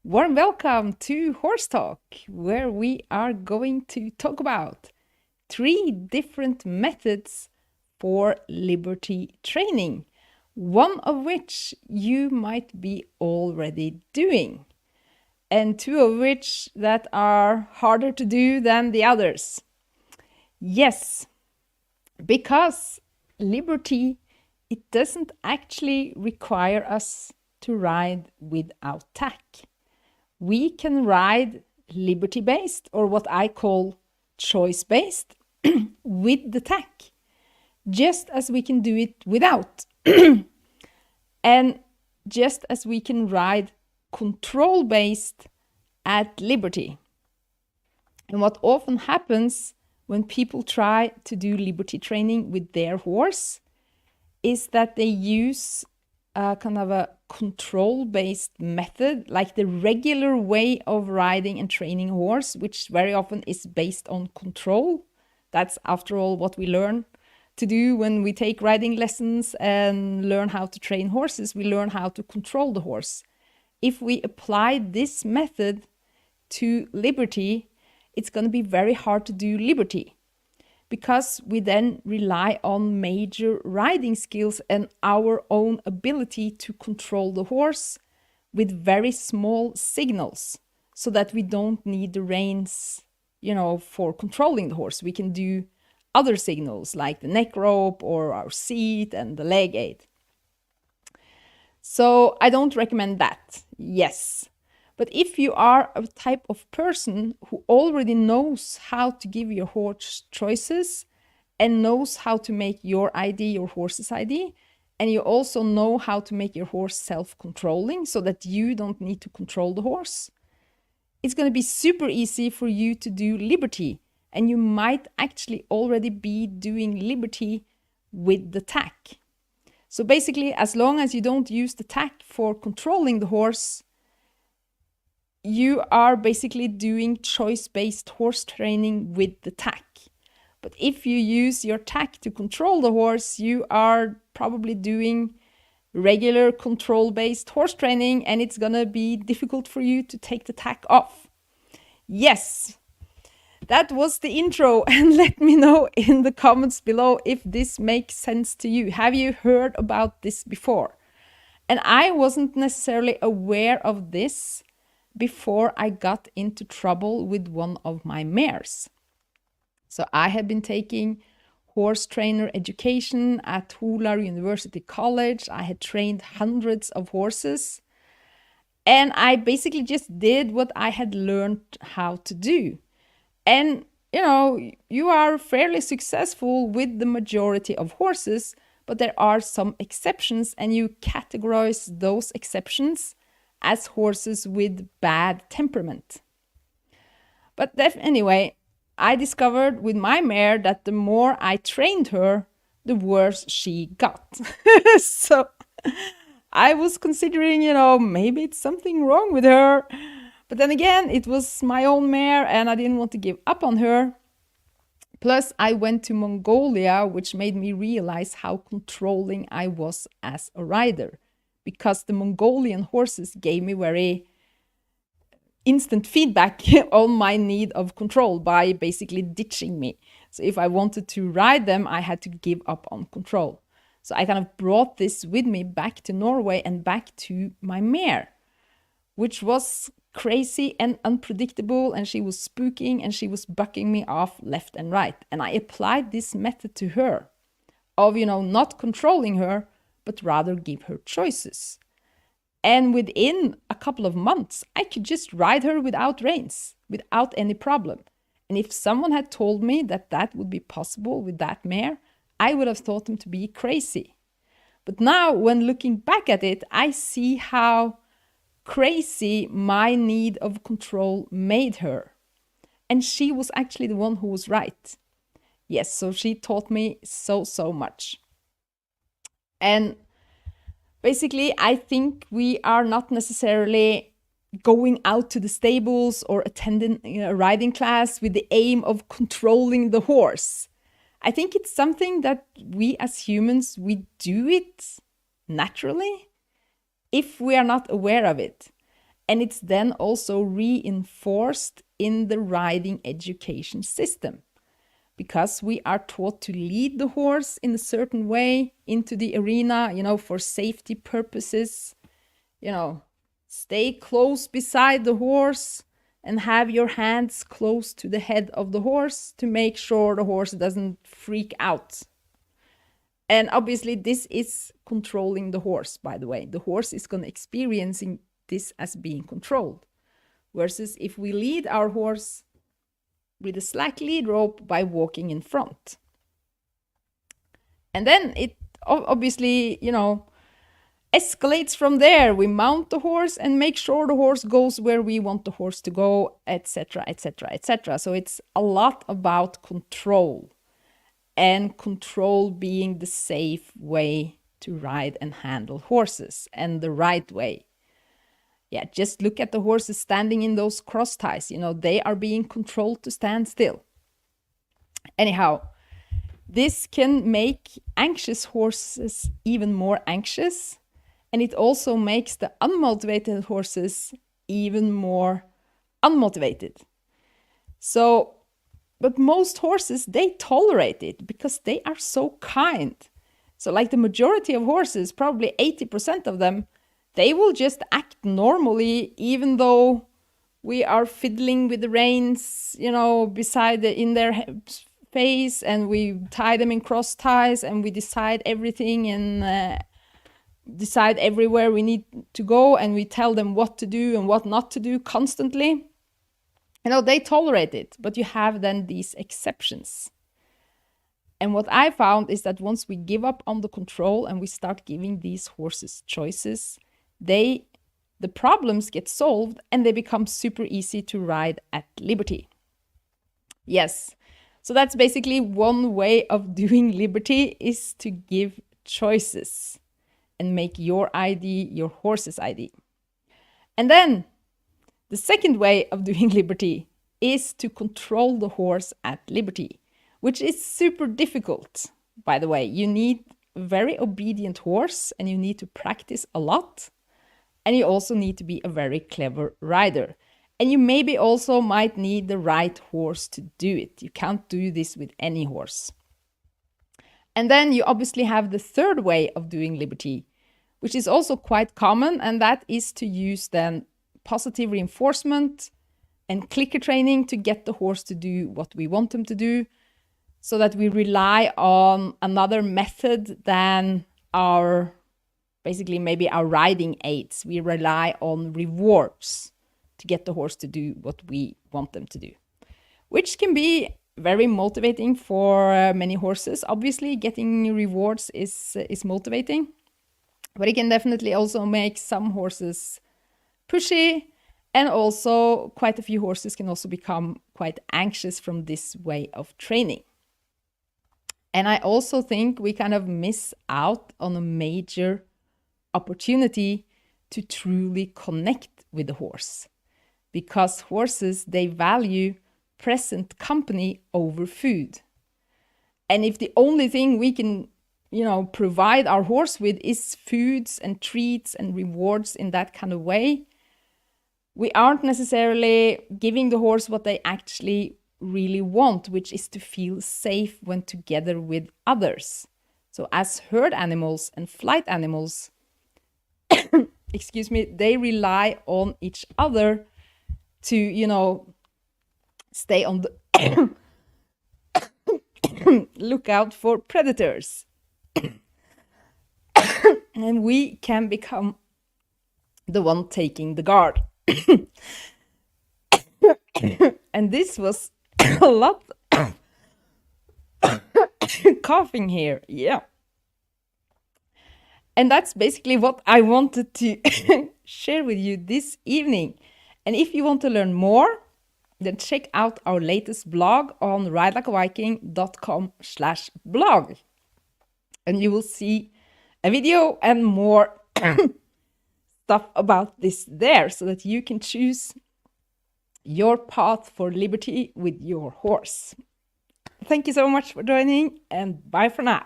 Warm welcome to Horse Talk, where we are going to talk about three different methods for liberty training, one of which you might be already doing, and two of which that are harder to do than the others. Yes, because liberty, it doesn't actually require us to ride without tack. We can ride liberty based, or what I call choice based, with the tack, just as we can do it without. And just as we can ride control based at liberty. And what often happens when people try to do liberty training with their horse is that they use kind of a control-based method, like the regular way of riding and training a horse, which very often is based on control. That's, after all, what we learn to do when we take riding lessons and learn how to train horses. We learn how to control the horse. If we apply this method to liberty, it's going to be very hard to do liberty, because we then rely on major riding skills and our own ability to control the horse with very small signals, so that we don't need the reins, for controlling the horse. We can do other signals like the neck rope or our seat and the leg aid. So I don't recommend that, yes. But if you are a type of person who already knows how to give your horse choices and knows how to make your ID your horse's ID, and you also know how to make your horse self-controlling so that you don't need to control the horse, it's going to be super easy for you to do liberty. And you might actually already be doing liberty with the tack. So basically, as long as you don't use the tack for controlling the horse, you are basically doing choice-based horse training with the tack. But if you use your tack to control the horse, you are probably doing regular control-based horse training, and it's gonna be difficult for you to take the tack off. Yes, that was the intro, and let me know in the comments below if this makes sense to you. Have you heard about this before? And I wasn't necessarily aware of this before I got into trouble with one of my mares. So I had been taking horse trainer education at Holar University College. I had trained hundreds of horses, and I basically just did what I had learned how to do. And you are fairly successful with the majority of horses, but there are some exceptions, and you categorize those exceptions as horses with bad temperament. But anyway, I discovered with my mare that the more I trained her, the worse she got. So I was considering, maybe it's something wrong with her. But then again, it was my own mare and I didn't want to give up on her. Plus, I went to Mongolia, which made me realize how controlling I was as a rider, because the Mongolian horses gave me very instant feedback on my need of control by basically ditching me. So if I wanted to ride them, I had to give up on control. So I kind of brought this with me back to Norway and back to my mare, which was crazy and unpredictable, and she was spooking and she was bucking me off left and right. And I applied this method to her of, not controlling her, but rather give her choices. And within a couple of months, I could just ride her without reins, without any problem. And if someone had told me that that would be possible with that mare, I would have thought them to be crazy. But now, when looking back at it, I see how crazy my need of control made her. And she was actually the one who was right. Yes, so she taught me so much. And basically, I think we are not necessarily going out to the stables or attending a riding class with the aim of controlling the horse. I think it's something that we as humans, we do it naturally if we are not aware of it. And it's then also reinforced in the riding education system, because we are taught to lead the horse in a certain way into the arena, for safety purposes. Stay close beside the horse and have your hands close to the head of the horse to make sure the horse doesn't freak out. And obviously this is controlling the horse, by the way. The horse is going to experiencing this as being controlled. Versus if we lead our horse with a slack lead rope by walking in front. And then it obviously, escalates from there. We mount the horse and make sure the horse goes where we want the horse to go, etc., etc., etc. So it's a lot about control, and control being the safe way to ride and handle horses, and the right way. Yeah, just look at the horses standing in those cross ties. They are being controlled to stand still. Anyhow, this can make anxious horses even more anxious. And it also makes the unmotivated horses even more unmotivated. So, but most horses, they tolerate it because they are so kind. So like the majority of horses, probably 80% of them, they will just act normally, even though we are fiddling with the reins, in their face, and we tie them in cross ties, and we decide everything and decide everywhere we need to go, and we tell them what to do and what not to do constantly. They tolerate it, but you have then these exceptions. And what I found is that once we give up on the control and we start giving these horses choices, the problems get solved and they become super easy to ride at liberty. Yes, so that's basically one way of doing liberty, is to give choices and make your ID your horse's ID. And then the second way of doing liberty is to control the horse at liberty, which is super difficult, by the way. You need a very obedient horse, and you need to practice a lot. And you also need to be a very clever rider. And you maybe also might need the right horse to do it. You can't do this with any horse. And then you obviously have the third way of doing liberty, which is also quite common, and that is to use then positive reinforcement and clicker training to get the horse to do what we want them to do, so that we rely on another method than basically maybe our riding aids. We rely on rewards to get the horse to do what we want them to do, which can be very motivating for many horses. Obviously, getting rewards is motivating, but it can definitely also make some horses pushy, and also quite a few horses can also become quite anxious from this way of training. And I also think we kind of miss out on a major opportunity to truly connect with the horse, because horses, they value present company over food. And if the only thing we can, provide our horse with is foods and treats and rewards in that kind of way, we aren't necessarily giving the horse what they actually really want, which is to feel safe when together with others. So as herd animals and flight animals, they rely on each other to, stay on the lookout for predators. And we can become the one taking the guard. And this was a lot coughing here. Yeah. And that's basically what I wanted to share with you this evening. And if you want to learn more, then check out our latest blog on ridelikeaviking.com/blog. And you will see a video and more stuff about this there, so that you can choose your path for liberty with your horse. Thank you so much for joining, and bye for now.